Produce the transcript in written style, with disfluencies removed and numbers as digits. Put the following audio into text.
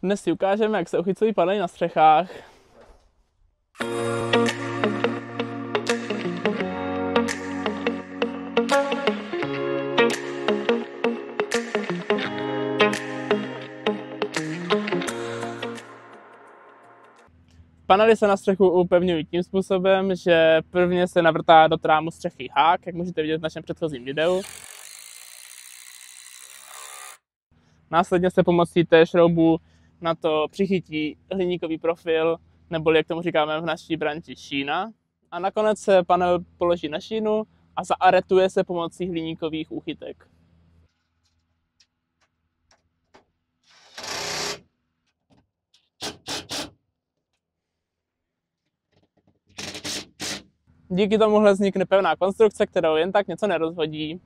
Dnes si ukážeme, jak se uchycují panely na střechách. Panely se na střechu upevňují tím způsobem, že prvně se navrtá do trámu střechy hák, jak můžete vidět v našem předchozím videu. Následně se pomocí té šroubu na to přichytí hliníkový profil, neboli jak tomu říkáme v naší branži šína. A nakonec se panel položí na šínu a zaaretuje se pomocí hliníkových úchytek. Díky tomuhle vznikne pevná konstrukce, kterou jen tak něco nerozhodí.